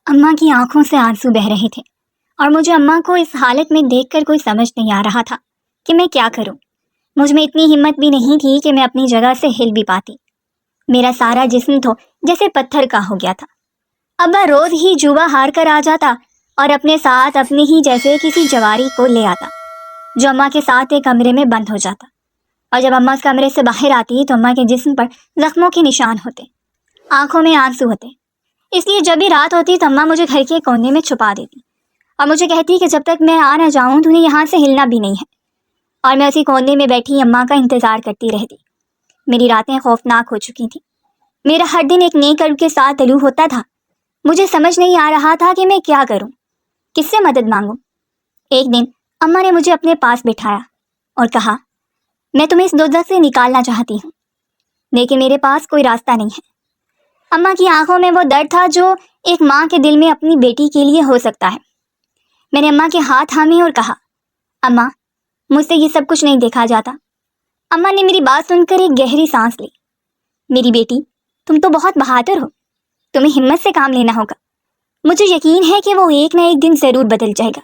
اماں کی آنکھوں سے آنسو بہہ رہے تھے اور مجھے اماں کو اس حالت میں دیکھ کر کوئی سمجھ نہیں آ رہا تھا کہ میں کیا کروں۔ مجھ میں اتنی ہمت بھی نہیں تھی کہ میں اپنی جگہ سے ہل بھی پاتی۔ میرا سارا جسم تو جیسے پتھر کا ہو گیا تھا۔ ابا روز ہی جوا ہار کر آ جاتا اور اپنے ساتھ اپنے ہی جیسے کسی جواری کو لے آتا جو اماں کے ساتھ ایک کمرے میں بند ہو جاتا، اور جب اماں اس کمرے سے باہر آتی تو اماں کے جسم پر زخموں کے نشان ہوتے، آنکھوں میں آنسو ہوتے۔ اس لیے جب بھی رات ہوتی تو اماں مجھے گھر کے کونے میں چھپا دیتی اور مجھے کہتی کہ جب تک میں آ نہ جاؤں تو انہیں یہاں سے ہلنا بھی نہیں ہے، اور میں اسی کونے میں بیٹھی اماں کا انتظار کرتی رہتی۔ میری راتیں خوفناک ہو چکی تھیں، میرا ہر دن ایک نئی کرب کے ساتھ طلوع ہوتا تھا۔ مجھے سمجھ نہیں آ رہا تھا کہ میں کیا کروں، کس سے مدد مانگوں۔ ایک دن اماں نے مجھے اپنے پاس بٹھایا اور کہا، میں تمہیں اس دوزخ سے نکالنا چاہتی ہوں، لیکن میرے پاس کوئی راستہ نہیں ہے۔ اماں کی آنکھوں میں وہ درد تھا جو ایک ماں کے دل میں اپنی بیٹی کے لیے ہو سکتا ہے۔ میں نے اماں کے ہاتھ تھامے اور کہا، اماں مجھ سے یہ سب کچھ نہیں دیکھا جاتا۔ اماں نے میری بات سن کر ایک گہری سانس لی۔ میری بیٹی، تم تو بہت بہادر ہو، تمہیں ہمت سے کام لینا ہوگا۔ مجھے یقین ہے کہ وہ ایک نہ ایک دن ضرور بدل جائے گا۔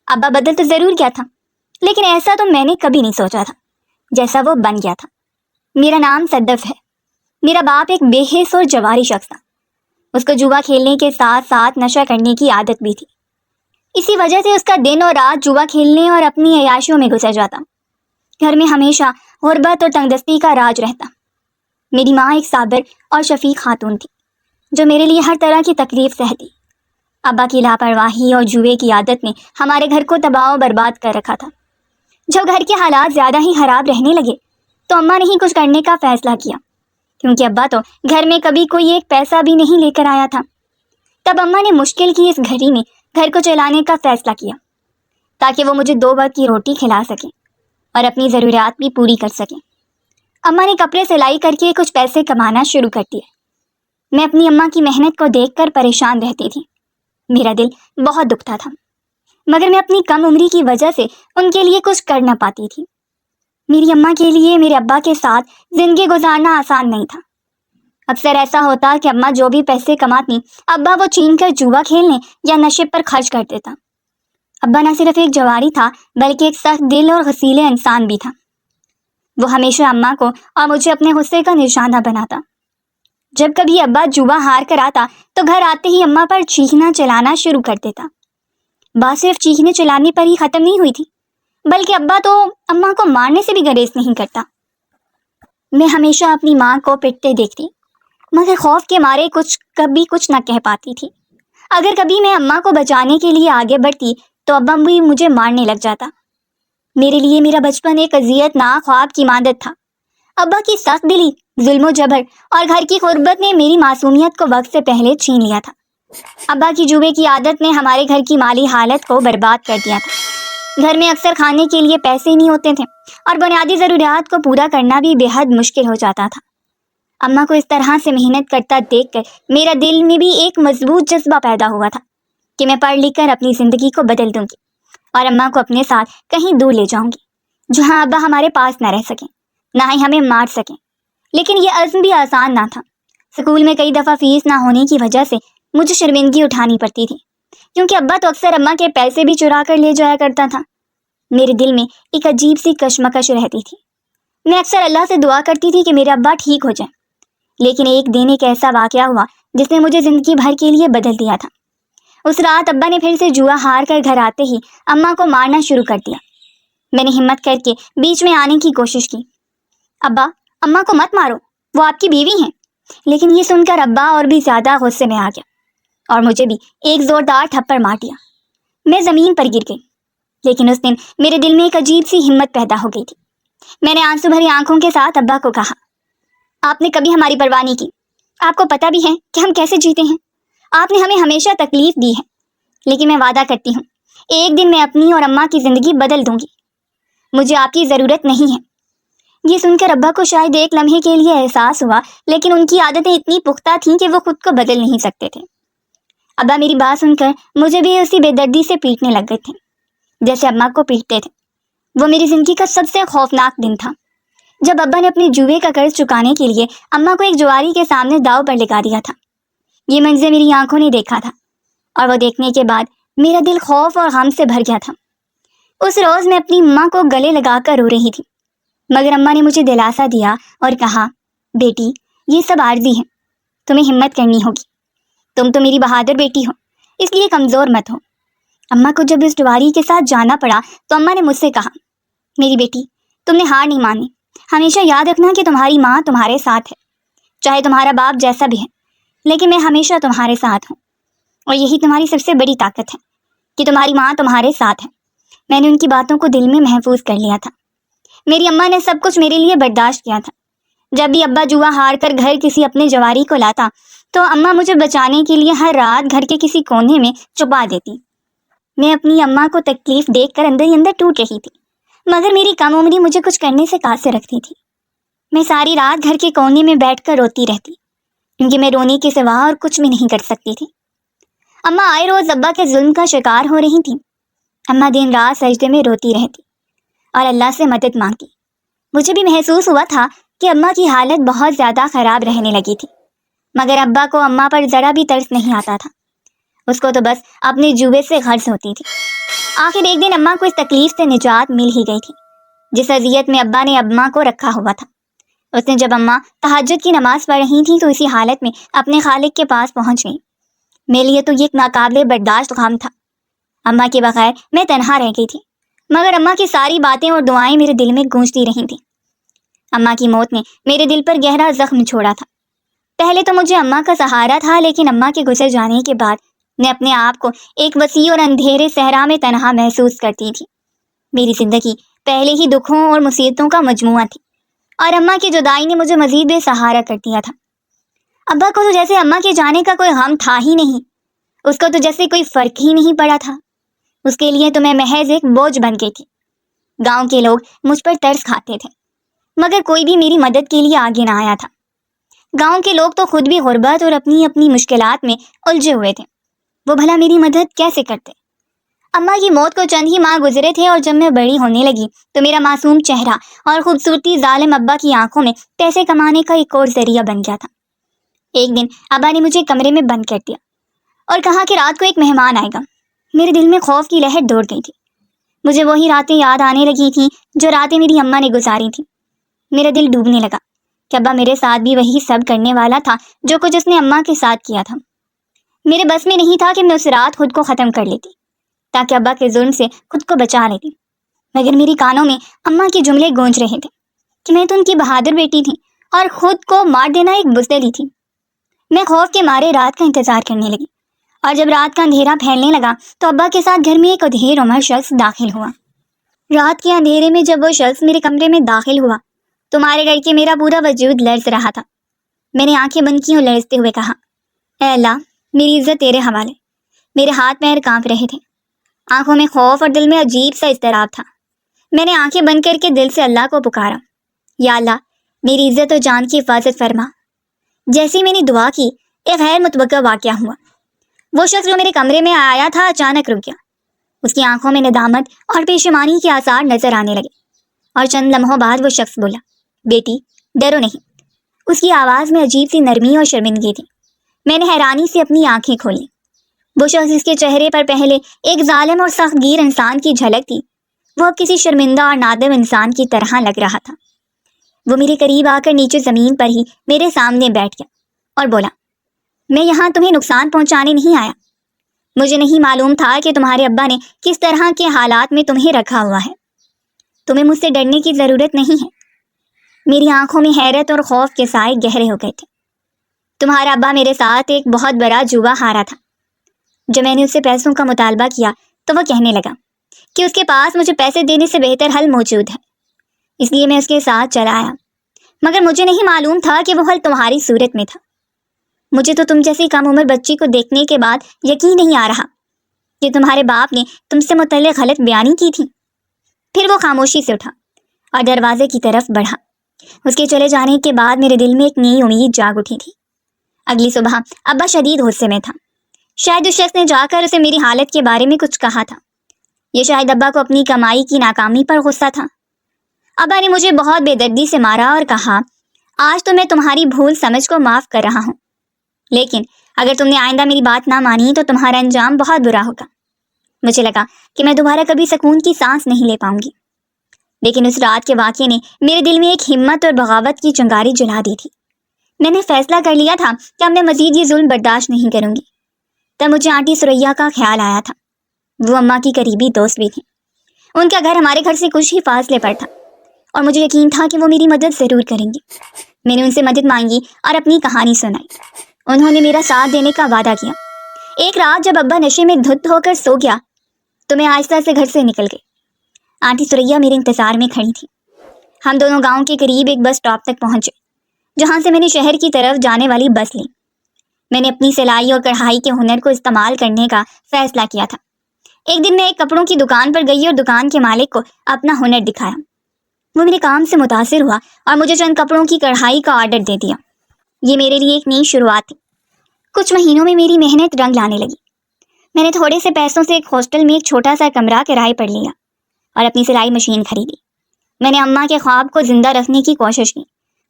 ابا بدل تو ضرور گیا تھا، لیکن ایسا تو میں نے کبھی نہیں سوچا تھا جیسا وہ بن گیا تھا۔ میرا نام صدف ہے۔ میرا باپ ایک بے حس اور جواری شخص تھا۔ اس کو جوا کھیلنے کے ساتھ ساتھ نشہ کرنے کی عادت بھی تھی۔ اسی وجہ سے اس کا دن اور رات جوا کھیلنے اور اپنی عیاشیوں میں گزر جاتا۔ گھر میں ہمیشہ غربت اور تنگدستی کا راج رہتا۔ میری ماں ایک صابر اور شفیق خاتون تھی جو میرے لیے ہر طرح کی تکلیف سہتی۔ ابا کی لاپرواہی اور جوئے کی عادت نے ہمارے گھر کو تباہ و برباد کر رکھا تھا۔ جب گھر کے حالات زیادہ ہی خراب رہنے لگے تو اماں نے ہی کچھ کرنے کا فیصلہ کیا، کیونکہ ابا تو گھر میں کبھی کوئی ایک پیسہ بھی نہیں لے کر آیا تھا۔ تب اماں نے مشکل کی اس گھڑی میں گھر کو چلانے کا فیصلہ کیا تاکہ وہ مجھے 2 وقت کی روٹی کھلا سکیں اور اپنی ضروریات بھی پوری کر سکیں۔ اماں نے کپڑے سلائی کر کے کچھ پیسے کمانا شروع کر دیے۔ میں اپنی اماں کی محنت کو دیکھ کر پریشان رہتی تھی۔ میرا دل بہت دکھتا تھا، مگر میں اپنی کم عمری کی وجہ سے ان کے لیے کچھ کر نہ پاتی تھی۔ میری اماں کے لیے میرے ابا کے ساتھ زندگی گزارنا آسان نہیں تھا۔ اکثر ایسا ہوتا کہ اماں جو بھی پیسے کماتی ابا وہ چھین کر جوا کھیلنے یا نشے پر خرچ کر دیتا۔ ابا نہ صرف ایک جواری تھا بلکہ ایک سخت دل اور غصیل انسان بھی تھا۔ وہ ہمیشہ اماں کو اور مجھے اپنے غصے کا نشانہ بناتا۔ جب کبھی ابا جوا ہار کر آتا تو گھر آتے ہی اماں پر چیخنا چلانا شروع کر دیتا۔ بات صرف چیخنے چلانے پر ہی ختم نہیں ہوئی تھی، بلکہ ابا تو اماں کو مارنے سے بھی گریز نہیں کرتا۔ میں ہمیشہ اپنی ماں کو پٹتے دیکھتی، مگر خوف کے مارے کبھی کچھ نہ کہہ پاتی تھی۔ اگر کبھی میں اماں کو بچانے کے لیے آگے بڑھتی تو ابا بھی مجھے مارنے لگ جاتا۔ میرے لیے میرا بچپن ایک اذیت ناک خواب کی مانند تھا۔ ابا کی سخت دلی، ظلم و جبر اور گھر کی غربت نے میری معصومیت کو وقت سے پہلے چھین لیا تھا۔ ابا کی جوئے کی عادت نے ہمارے گھر کی مالی حالت کو برباد کر دیا تھا۔ گھر میں اکثر کھانے کے لیے پیسے نہیں ہوتے تھے اور بنیادی ضروریات کو پورا کرنا بھی بے حد مشکل ہو جاتا تھا۔ اماں کو اس طرح سے محنت کرتا دیکھ کر میرا دل میں بھی ایک مضبوط جذبہ پیدا ہوا تھا کہ میں پڑھ لکھ کر اپنی زندگی کو بدل دوں گی اور اماں کو اپنے ساتھ کہیں دور لے جاؤں گی جہاں ابا ہمارے پاس نہ رہ سکیں، نہ ہی ہمیں مار سکیں۔ لیکن یہ عزم بھی آسان نہ تھا۔ اسکول میں کئی دفعہ فیس نہ ہونے کی وجہ سے مجھے شرمندگی اٹھانی پڑتی تھی، کیونکہ ابا تو اکثر اماں کے پیسے بھی چرا کر لے جایا کرتا تھا۔ میرے دل میں ایک عجیب سی کشمکش رہتی تھی۔ میں اکثر اللہ سے دعا کرتی تھی کہ میرے ابا ٹھیک ہو جائیں، لیکن ایک دن ایک ایسا واقعہ ہوا جس نے مجھے زندگی بھر کے لیے بدل دیا تھا۔ اس رات ابا نے پھر سے جوا ہار کر گھر آتے ہی اماں کو مارنا شروع کر دیا۔ میں نے ہمت کر کے بیچ میں آنے کی کوشش کی۔ ابا، اماں کو مت مارو، وہ آپ کی بیوی ہیں۔ لیکن یہ سن کر ابا اور بھی زیادہ غصے میں آ گیا اور مجھے بھی ایک زوردار تھپڑ مار دیا۔ میں زمین پر گر گئی، لیکن اس دن میرے دل میں ایک عجیب سی ہمت پیدا ہو گئی تھی۔ میں نے آنسو بھری آنکھوں کے ساتھ ابا کو کہا، آپ نے کبھی ہماری پرواہ نہیں کی، آپ کو پتہ بھی ہے کہ ہم کیسے جیتے ہیں، آپ نے ہمیں ہمیشہ تکلیف دی ہے، لیکن میں وعدہ کرتی ہوں ایک دن میں اپنی اور اماں کی زندگی بدل دوں گی، مجھے آپ کی ضرورت نہیں ہے۔ یہ سن کر ابا کو شاید ایک لمحے کے لیے احساس ہوا، لیکن ان کی عادتیں اتنی پختہ تھیں کہ وہ خود کو بدل نہیں سکتے تھے۔ ابا میری بات سن کر مجھے بھی اسی بے دردی سے پیٹنے لگ گئے تھے جیسے اماں کو پیٹتے تھے۔ وہ میری زندگی کا سب سے خوفناک دن تھا جب ابا نے اپنے جوئے کا قرض چکانے کے لیے اماں کو ایک جواری کے سامنے داؤ پر لگا دیا تھا۔ یہ منظر میری آنکھوں نے دیکھا تھا اور وہ دیکھنے کے بعد میرا دل خوف اور غم سے بھر گیا تھا۔ اس روز میں اپنی اماں کو گلے لگا کر رو رہی تھی، مگر اماں نے مجھے دلاسا دیا اور کہا، بیٹی یہ سب عارضی ہے، تمہیں ہمت کرنی ہوگی، تم تو میری بہادر بیٹی ہو، اس لیے کمزور مت ہو۔ اماں کو جب اس ڈواری کے ساتھ جانا پڑا تو اماں نے مجھ سے کہا، میری بیٹی تم نے ہار نہیں مانی، ہمیشہ یاد رکھنا کہ تمہاری ماں تمہارے ساتھ ہے، چاہے تمہارا باپ جیسا بھی ہے، لیکن میں ہمیشہ تمہارے ساتھ ہوں، اور یہی تمہاری سب سے بڑی طاقت ہے کہ تمہاری ماں تمہارے ساتھ ہے۔ میں نے ان کی باتوں کو دل میں محفوظ کر لیا تھا۔ میری اماں نے سب کچھ میرے لیے برداشت کیا تھا۔ جب بھی ابا جوا ہار کر گھر کسی اپنے جواری کو لاتا تو اماں مجھے بچانے کے لیے ہر رات گھر کے کسی کونے میں چھپا دیتی۔ میں اپنی اماں کو تکلیف دیکھ کر اندر ہی اندر ٹوٹ رہی تھی، مگر میری کم عمری مجھے کچھ کرنے سے قاصر رکھتی تھی۔ میں ساری رات گھر کے کونے میں بیٹھ کر روتی رہتی، کیونکہ میں رونے کے سوا اور کچھ بھی نہیں کر سکتی تھی۔ اماں آئے روز ابا کے ظلم کا شکار ہو رہی تھیں۔ اماں دن رات سجدے میں روتی رہتی اور اللہ سے مدد مانگتی۔ مجھے بھی محسوس ہوا تھا کہ اماں کی حالت بہت زیادہ خراب رہنے لگی تھی، مگر ابا کو اماں پر ذرا بھی ترس نہیں آتا تھا، اس کو تو بس اپنے جوے سے غرض ہوتی تھی۔ آخر ایک دن اماں کو اس تکلیف سے نجات مل ہی گئی تھی جس اذیت میں ابا نے اماں کو رکھا ہوا تھا۔ اس نے جب اماں تہجد کی نماز پڑھ رہی تھیں تو اسی حالت میں اپنے خالق کے پاس پہنچ گئی۔ میرے لیے تو یہ ایک ناقابل برداشت غم تھا۔ اماں کے بغیر میں تنہا رہ گئی تھی، مگر اماں کی ساری باتیں اور دعائیں میرے دل میں گونجتی رہی تھیں۔ اماں کی موت نے میرے دل پر گہرا زخم چھوڑا تھا۔ پہلے تو مجھے اماں کا سہارا تھا، لیکن اماں کے گزر جانے کے بعد میں اپنے آپ کو ایک وسیع اور اندھیرے صحرا میں تنہا محسوس کرتی تھی۔ میری زندگی پہلے ہی دکھوں اور مصیبتوں کا مجموعہ تھی، اور اماں کی جدائی نے مجھے مزید بے سہارا کر دیا تھا۔ ابا کو تو جیسے اماں کے جانے کا کوئی غم تھا ہی نہیں، اس کو تو جیسے کوئی فرق ہی نہیں پڑا تھا۔ اس کے لیے تو میں محض ایک بوجھ بن گئی تھی۔ گاؤں کے لوگ مجھ پر ترس کھاتے تھے، مگر کوئی بھی میری مدد کے لیے آگے نہ آیا تھا۔ گاؤں کے لوگ تو خود بھی غربت اور اپنی اپنی مشکلات میں الجھے ہوئے تھے، وہ بھلا میری مدد کیسے کرتے؟ اماں کی موت کو چند ہی ماہ گزرے تھے، اور جب میں بڑی ہونے لگی تو میرا معصوم چہرہ اور خوبصورتی ظالم ابا کی آنکھوں میں پیسے کمانے کا ایک اور ذریعہ بن گیا تھا۔ ایک دن ابا نے مجھے کمرے میں بند کر دیا اور کہا کہ رات کو ایک مہمان آئے گا۔ میرے دل میں خوف کی لہر دوڑ گئی تھی۔ مجھے وہی راتیں یاد آنے لگی تھیں جو راتیں میری اماں نے گزاری تھیں۔ میرا دل ڈوبنے لگا کہ ابا میرے ساتھ بھی وہی سب کرنے والا تھا جو کچھ اس نے اماں کے ساتھ کیا تھا۔ میرے بس میں نہیں تھا کہ میں اس رات خود کو ختم کر لیتی تاکہ ابا کے ظلم سے خود کو بچا لیتی، مگر میری کانوں میں اماں کے جملے گونج رہے تھے کہ میں تو ان کی بہادر بیٹی تھی اور خود کو مار دینا ایک بزدلی تھی۔ میں خوف کے مارے رات کا انتظار کرنے لگی، اور جب رات کا اندھیرا پھیلنے لگا تو ابا کے ساتھ گھر میں ایک ادھیر عمر شخص داخل ہوا۔ رات کے اندھیرے میں جب وہ شخص میرے کمرے میں داخل ہوا تو مارے گئے کہ میرا پورا وجود لرز رہا تھا۔ میں نے آنکھیں بند کی اور لرزتے ہوئے کہا، اے اللہ، میری عزت تیرے حوالے۔ میرے ہاتھ پیر کانپ رہے تھے، آنکھوں میں خوف اور دل میں عجیب سا اضطراب تھا۔ میں نے آنکھیں بند کر کے دل سے اللہ کو پکارا، یا اللہ، میری عزت اور جان کی حفاظت فرما۔ جیسے میں نے دعا کی، ایک غیر متوقع واقعہ ہوا۔ وہ شخص جو میرے کمرے میں آیا تھا اچانک رک گیا۔ اس کی آنکھوں میں ندامت اور پشیمانی کے آثار نظر آنے لگے، اور چند لمحوں بعد وہ شخص بولا، بیٹی ڈرو نہیں۔ اس کی آواز میں عجیب سی نرمی اور شرمندگی تھی۔ میں نے حیرانی سے اپنی آنکھیں کھولیں۔ وہ شخص جس کے چہرے پر پہلے ایک ظالم اور سخت گیر انسان کی جھلک تھی، وہ اب کسی شرمندہ اور نادم انسان کی طرح لگ رہا تھا۔ وہ میرے قریب آ کر نیچے زمین پر ہی میرے سامنے بیٹھ گیا اور بولا، میں یہاں تمہیں نقصان پہنچانے نہیں آیا۔ مجھے نہیں معلوم تھا کہ تمہارے ابا نے کس طرح کے حالات میں تمہیں رکھا ہوا ہے۔ تمہیں مجھ سے ڈرنے کی ضرورت نہیں ہے۔ میری آنکھوں میں حیرت اور خوف کے سائے گہرے ہو گئے تھے۔ تمہارا ابا میرے ساتھ ایک بہت بڑا جوا ہارا تھا۔ جب میں نے اس سے پیسوں کا مطالبہ کیا تو وہ کہنے لگا کہ اس کے پاس مجھے پیسے دینے سے بہتر حل موجود ہے، اس لیے میں اس کے ساتھ چلا آیا، مگر مجھے نہیں معلوم تھا کہ وہ حل تمہاری صورت میں تھا۔ مجھے تو تم جیسی کم عمر بچی کو دیکھنے کے بعد یقین نہیں آ رہا کہ تمہارے باپ نے تم سے متعلق غلط بیانی کی تھی۔ پھر وہ خاموشی سے اٹھا اور دروازے کی طرف بڑھا۔ اس کے چلے جانے کے بعد میرے دل میں ایک نئی امید جاگ اٹھی تھی۔ اگلی صبح ابا شدید غصے میں تھا۔ شاید اس شخص نے جا کر اسے میری حالت کے بارے میں کچھ کہا تھا، یہ شاید ابا کو اپنی کمائی کی ناکامی پر غصہ تھا۔ ابا نے مجھے بہت بے دردی سے مارا اور کہا، آج تو میں تمہاری بھول سمجھ کو معاف کر رہا ہوں، لیکن اگر تم نے آئندہ میری بات نہ مانی تو تمہارا انجام بہت برا ہوگا۔ مجھے لگا کہ میں دوبارہ کبھی سکون کی سانس نہیں لے پاؤں گی، لیکن اس رات کے واقعے نے میرے دل میں ایک ہمت اور بغاوت کی چنگاری جلا دی تھی۔ میں نے فیصلہ کر لیا تھا کہ اب میں مزید یہ ظلم برداشت نہیں کروں گی۔ تب مجھے آنٹی سریا کا خیال آیا تھا۔ وہ اماں کی قریبی دوست بھی تھیں۔ ان کا گھر ہمارے گھر سے کچھ ہی فاصلے پر تھا اور مجھے یقین تھا کہ وہ میری مدد ضرور کریں گی۔ میں نے ان سے مدد مانگی اور اپنی کہانی سنائی۔ انہوں نے میرا ساتھ دینے کا وعدہ کیا۔ ایک رات جب ابا نشے میں دھت ہو کر سو گیا تو میں آہستہ سے گھر سے نکل گئی۔ آنٹی سریا میرے انتظار میں کھڑی تھی۔ ہم دونوں گاؤں کے قریب ایک بس اسٹاپ تک پہنچے، جہاں سے میں نے شہر کی طرف جانے والی بس لی۔ میں نے اپنی سلائی اور کڑھائی کے ہنر کو استعمال کرنے کا فیصلہ کیا تھا۔ ایک دن میں ایک کپڑوں کی دکان پر گئی اور دکان کے مالک کو اپنا ہنر دکھایا۔ وہ میرے کام سے متاثر ہوا اور مجھے چند کپڑوں کی کڑھائی کا آرڈر دے دیا۔ یہ میرے لیے ایک نئی شروعات تھی۔ کچھ مہینوں میں میری محنت رنگ لانے لگی۔ میں نے تھوڑے سے پیسوں سے ایک ہاسٹل میں ایک چھوٹا سا کمرہ کرائے پر لیا اور اپنی سلائی مشین خریدی۔ میں نے اماں کے خواب کو زندہ رکھنے کی کوشش کی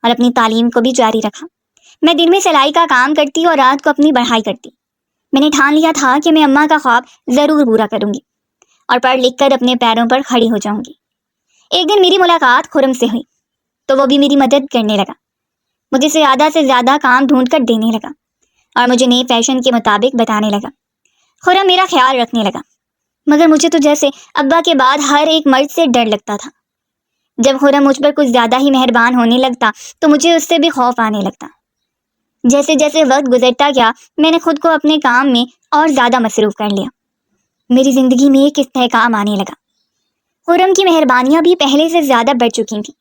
اور اپنی تعلیم کو بھی جاری رکھا۔ میں دن میں سلائی کا کام کرتی اور رات کو اپنی پڑھائی کرتی۔ میں نے ٹھان لیا تھا کہ میں اماں کا خواب ضرور پورا کروں گی اور پڑھ لکھ کر اپنے پیروں پر کھڑی ہو جاؤں گی۔ ایک دن میری ملاقات خرم سے ہوئی تو وہ بھی میری مدد کرنے لگا۔ مجھے زیادہ سے زیادہ کام ڈھونڈ کر دینے لگا اور مجھے نئے فیشن کے مطابق بتانے لگا۔ خرم میرا خیال رکھنے لگا، مگر مجھے تو جیسے ابا کے بعد ہر ایک مرد سے ڈر لگتا تھا۔ جب خرم مجھ پر کچھ زیادہ ہی مہربان ہونے لگتا تو مجھے اس سے بھی خوف آنے لگتا۔ جیسے جیسے وقت گزرتا گیا میں نے خود کو اپنے کام میں اور زیادہ مصروف کر لیا۔ میری زندگی میں ایک استحکام آنے لگا۔ خرم کی مہربانیاں بھی پہلے سے زیادہ بڑھ چکی تھیں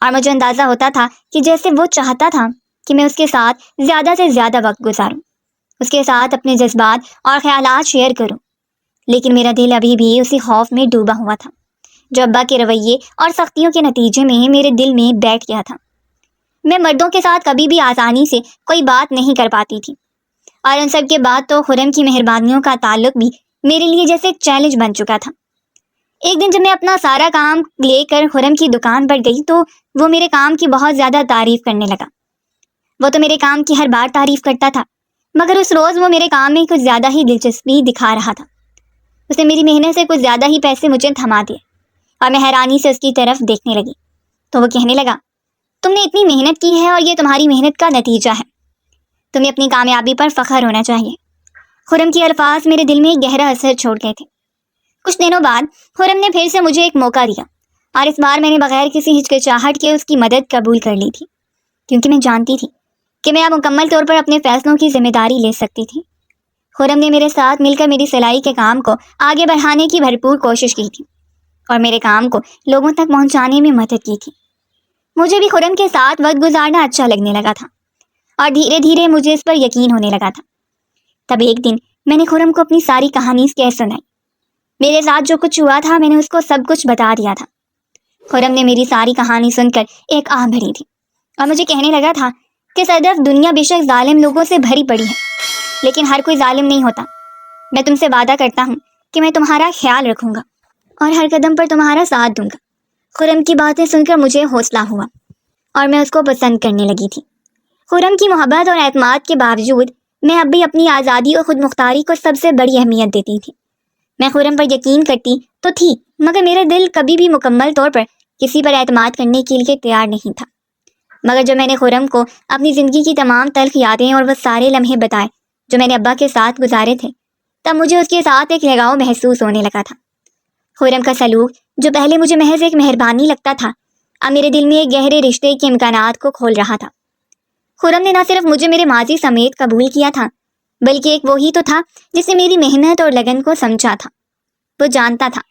اور مجھے اندازہ ہوتا تھا کہ جیسے وہ چاہتا تھا کہ میں اس کے ساتھ زیادہ سے زیادہ وقت گزاروں، اس کے ساتھ اپنے جذبات اور خیالات شیئر کروں، لیکن میرا دل ابھی بھی اسی خوف میں ڈوبا ہوا تھا جو ابا کے رویے اور سختیوں کے نتیجے میں میرے دل میں بیٹھ گیا تھا۔ میں مردوں کے ساتھ کبھی بھی آسانی سے کوئی بات نہیں کر پاتی تھی اور ان سب کے بعد تو خرم کی مہربانیوں کا تعلق بھی میرے لیے جیسے ایک چیلنج بن چکا تھا۔ ایک دن جب میں اپنا سارا کام لے کر خرم کی دکان پر گئی تو وہ میرے کام کی بہت زیادہ تعریف کرنے لگا۔ وہ تو میرے کام کی ہر بار تعریف کرتا تھا، مگر اس روز وہ میرے کام میں کچھ زیادہ ہی دلچسپی دکھا رہا تھا۔ اس نے میری محنت سے کچھ زیادہ ہی پیسے مجھے تھما دیے اور میں حیرانی سے اس کی طرف دیکھنے لگی تو وہ کہنے لگا، تم نے اتنی محنت کی ہے اور یہ تمہاری محنت کا نتیجہ ہے، تمہیں اپنی کامیابی پر فخر ہونا چاہیے۔ خرم کے الفاظ میرے دل میں گہرا اثر چھوڑ گئے تھے۔ کچھ دنوں بعد خرم نے پھر سے مجھے ایک موقع دیا اور اس بار میں نے بغیر کسی ہچکچاہٹ کے اس کی مدد قبول کر لی تھی، کیونکہ میں جانتی تھی کہ میں اب مکمل طور پر اپنے فیصلوں کی ذمہ داری لے سکتی تھی۔ خرم نے میرے ساتھ مل کر میری سلائی کے کام کو آگے بڑھانے کی بھرپور کوشش کی تھی اور میرے کام کو لوگوں تک پہنچانے میں مدد کی تھی۔ مجھے بھی خرم کے ساتھ وقت گزارنا اچھا لگنے لگا تھا اور دھیرے دھیرے مجھے اس پر یقین ہونے لگا تھا۔ تب ایک دن میں نے خرم کو اپنی ساری کہانی کہہ سنائی۔ میرے ساتھ جو کچھ ہوا تھا میں نے اس کو سب کچھ بتا دیا تھا۔ خرم نے میری ساری کہانی سن کر ایک آہ بھری تھی اور مجھے کہنے لگا تھا کہ صدف، دنیا بے شک ظالم لوگوں سے بھری پڑی ہے، لیکن ہر کوئی ظالم نہیں ہوتا۔ میں تم سے وعدہ کرتا ہوں کہ میں تمہارا خیال رکھوں گا اور ہر قدم پر تمہارا ساتھ دوں گا۔ خرم کی باتیں سن کر مجھے حوصلہ ہوا اور میں اس کو پسند کرنے لگی تھی۔ خرم کی محبت اور اعتماد کے باوجود میں اب بھی اپنی آزادی اور خود مختاری کو سب سے بڑی اہمیت دیتی تھی۔ میں خرم پر یقین کرتی تو تھی، مگر میرا دل کبھی بھی مکمل طور پر کسی پر اعتماد کرنے کے لیے تیار نہیں تھا۔ مگر جب میں نے خرم کو اپنی زندگی کی تمام تلخ یادیں اور وہ سارے لمحے بتائے جو میں نے ابا کے ساتھ گزارے تھے، تب مجھے اس کے ساتھ ایک لگاؤ محسوس ہونے لگا تھا۔ خرم کا سلوک جو پہلے مجھے محض ایک مہربانی لگتا تھا، اب میرے دل میں ایک گہرے رشتے کے امکانات کو کھول رہا تھا۔ خرم نے نہ صرف مجھے میرے ماضی سمیت قبول کیا تھا، بلکہ ایک وہی تو تھا جس نے میری محنت اور لگن کو سمجھا تھا۔ وہ جانتا تھا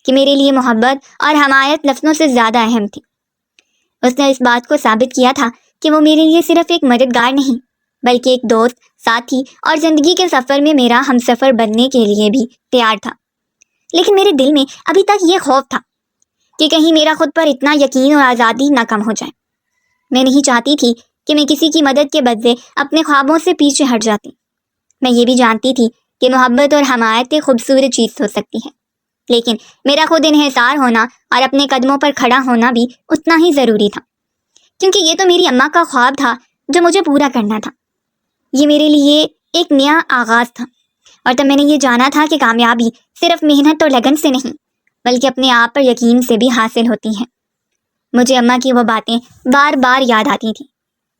کہ میرے لیے محبت اور حمایت لفظوں سے زیادہ اہم تھی۔ اس نے اس بات کو ثابت کیا تھا کہ وہ میرے لیے صرف ایک مددگار نہیں، بلکہ ایک دوست، ساتھی اور زندگی کے سفر میں میرا ہمسفر بننے کے لیے بھی تیار تھا۔ لیکن میرے دل میں ابھی تک یہ خوف تھا کہ کہیں میرا خود پر اتنا یقین اور آزادی نہ کم ہو جائے۔ میں نہیں چاہتی تھی کہ میں کسی کی مدد کے بدلے اپنے خوابوں سے پیچھے ہٹ جاتی۔ میں یہ بھی جانتی تھی کہ محبت اور حمایت ایک خوبصورت چیز ہو سکتی ہے، لیکن میرا خود انحصار ہونا اور اپنے قدموں پر کھڑا ہونا بھی اتنا ہی ضروری تھا، کیونکہ یہ تو میری اماں کا خواب تھا جو مجھے پورا کرنا تھا۔ یہ میرے لیے ایک نیا آغاز تھا، اور تب میں نے یہ جانا تھا کہ کامیابی صرف محنت اور لگن سے نہیں بلکہ اپنے آپ پر یقین سے بھی حاصل ہوتی ہیں۔ مجھے اماں کی وہ باتیں بار بار یاد آتی تھیں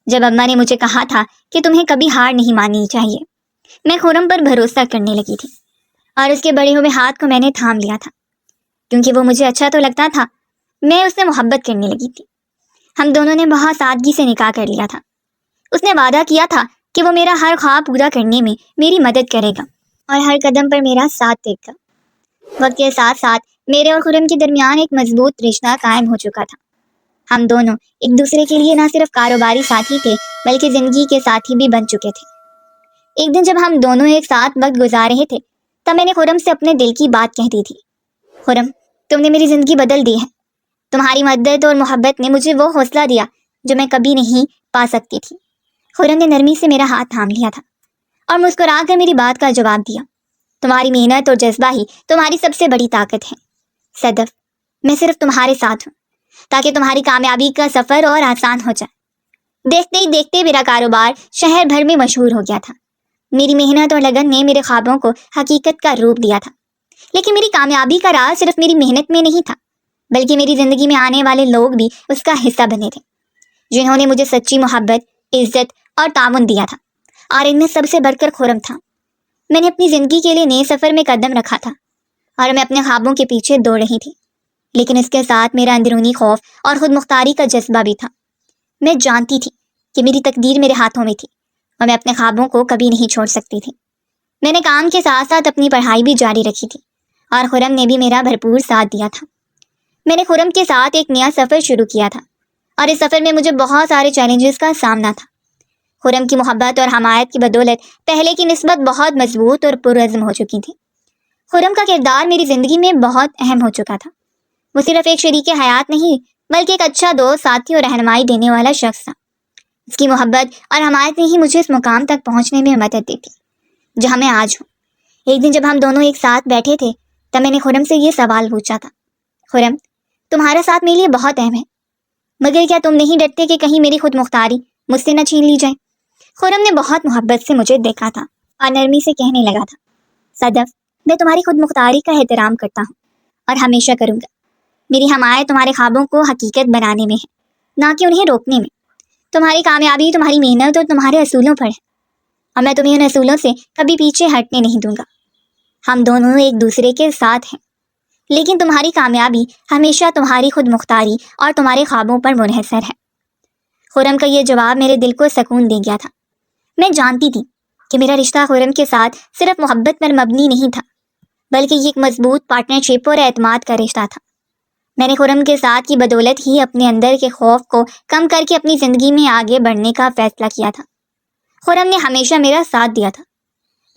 جب اماں نے مجھے کہا تھا کہ تمہیں کبھی ہار نہیں ماننی چاہیے۔ میں خرم پر بھروسہ کرنے لگی تھی اور اس کے بڑے ہوئے ہاتھ کو میں نے تھام لیا تھا، کیونکہ وہ مجھے اچھا تو لگتا تھا۔ میں اس سے محبت کرنے لگی تھی۔ ہم دونوں نے بہت سادگی سے نکاح کر لیا تھا۔ اس نے وعدہ کیا تھا کہ وہ میرا ہر خواب پورا کرنے میں میری مدد کرے گا اور ہر قدم پر میرا ساتھ دے گا۔ وقت کے ساتھ ساتھ میرے اور خرم کے درمیان ایک مضبوط رشتہ قائم ہو چکا تھا۔ ہم دونوں ایک دوسرے کے لیے نہ صرف کاروباری ساتھی تھے بلکہ زندگی کے ساتھی بھی بن چکے تھے۔ ایک دن جب ہم دونوں ایک ساتھ وقت گزار رہے تھے تب میں نے خرم سے اپنے دل کی بات کہہ دی تھی۔ خرم، تم نے میری زندگی بدل دی ہے۔ تمہاری مدد اور محبت نے مجھے وہ حوصلہ دیا جو میں کبھی نہیں پا سکتی تھی۔ خرم نے نرمی سے میرا ہاتھ تھام لیا تھا اور مسکرا کر میری بات کا جواب دیا۔ تمہاری محنت اور جذبہ ہی تمہاری سب سے بڑی طاقت ہے صدف۔ میں صرف تمہارے ساتھ ہوں تاکہ تمہاری کامیابی کا سفر اور آسان ہو جائے۔ دیکھتے ہی دیکھتے میرا کاروبار شہر بھر میں مشہور ہو گیا تھا۔ میری محنت اور لگن نے میرے خوابوں کو حقیقت کا روپ دیا تھا۔ لیکن میری کامیابی کا راز صرف میری محنت میں نہیں تھا بلکہ میری زندگی میں آنے والے لوگ بھی اس کا حصہ بنے تھے، جنہوں نے مجھے سچی محبت، عزت اور تعاون دیا تھا، اور ان میں سب سے بڑھ کر خرم تھا۔ میں نے اپنی زندگی کے لیے نئے سفر میں قدم رکھا تھا اور میں اپنے خوابوں کے پیچھے دوڑ رہی تھی، لیکن اس کے ساتھ میرا اندرونی خوف اور خود مختاری کا جذبہ بھی تھا۔ میں جانتی تھی کہ میری تقدیر میرے ہاتھوں میں تھی اور میں اپنے خوابوں کو کبھی نہیں چھوڑ سکتی تھی۔ میں نے کام کے ساتھ ساتھ اپنی پڑھائی بھی جاری رکھی تھی اور خرم نے بھی میرا بھرپور ساتھ دیا تھا۔ میں نے خرم کے ساتھ ایک نیا سفر شروع کیا تھا اور اس سفر میں مجھے بہت سارے چیلنجز کا سامنا تھا۔ خرم کی محبت اور حمایت کی بدولت پہلے کی نسبت بہت مضبوط اور پرعزم ہو چکی تھی۔ خرم کا کردار میری زندگی میں بہت اہم ہو چکا تھا۔ وہ صرف ایک شریک حیات نہیں بلکہ ایک اچھا دوست، ساتھی اور رہنمائی دینے والا شخص تھا۔ اس کی محبت اور حمایت نے ہی مجھے اس مقام تک پہنچنے میں مدد دی تھی جہاں میں آج ہوں۔ ایک دن جب ہم دونوں ایک ساتھ بیٹھے تھے تب میں نے خرم سے یہ سوال پوچھا تھا، خرم، تمہارا ساتھ میرے لیے بہت اہم ہے، مگر کیا تم نہیں ڈرتے کہ کہیں میری خود مختاری مجھ سے نہ چھین لی جائے؟ خرم نے بہت محبت سے مجھے دیکھا تھا اور نرمی سے کہنے لگا تھا، صدف، میں تمہاری خود مختاری کا احترام کرتا ہوں اور ہمیشہ کروں گا۔ میری حمایت تمہارے خوابوں کو حقیقت بنانے میں ہے، نہ کہ انہیں روکنے میں۔ تمہاری کامیابی تمہاری محنت اور تمہارے اصولوں پر ہے، اور میں تمہیں ان اصولوں سے کبھی پیچھے ہٹنے نہیں دوں گا۔ ہم دونوں ایک دوسرے کے ساتھ ہیں، لیکن تمہاری کامیابی ہمیشہ تمہاری خود مختاری اور تمہارے خوابوں پر منحصر ہے۔ خرم کا یہ جواب میرے دل کو سکون دے گیا تھا۔ میں جانتی تھی کہ میرا رشتہ خرم کے ساتھ صرف محبت پر مبنی نہیں تھا بلکہ یہ ایک مضبوط پارٹنرشپ اور اعتماد کا رشتہ تھا۔ میں نے خرم کے ساتھ کی بدولت ہی اپنے اندر کے خوف کو کم کر کے اپنی زندگی میں آگے بڑھنے کا فیصلہ کیا تھا۔ خرم نے ہمیشہ میرا ساتھ دیا تھا۔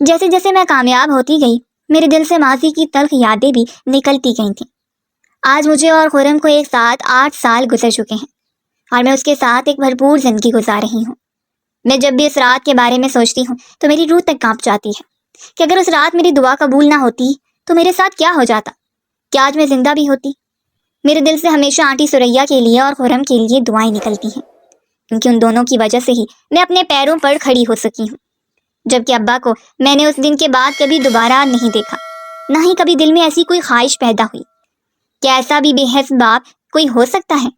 جیسے جیسے میں کامیاب ہوتی گئی میرے دل سے ماضی کی تلخ یادیں بھی نکلتی گئی تھیں۔ آج مجھے اور خرم کو ایک ساتھ 8 سال گزر چکے ہیں اور میں اس کے ساتھ ایک بھرپور زندگی گزار رہی ہوں۔ میں جب بھی اس رات کے بارے میں سوچتی ہوں تو میری روح تک کانپ جاتی ہے کہ اگر اس رات میری دعا قبول نہ ہوتی تو میرے ساتھ کیا ہو جاتا، کیا آج میں زندہ بھی ہوتی؟ میرے دل سے ہمیشہ آنٹی سریا کے لیے اور خرم کے لیے دعائیں نکلتی ہیں، کیونکہ ان دونوں کی وجہ سے ہی میں اپنے پیروں پر کھڑی ہو سکی ہوں، جبکہ ابا کو میں نے اس دن کے بعد کبھی دوبارہ نہیں دیکھا، نہ ہی کبھی دل میں ایسی کوئی خواہش پیدا ہوئی۔ کیا ایسا بھی بے حس باپ کوئی ہو سکتا ہے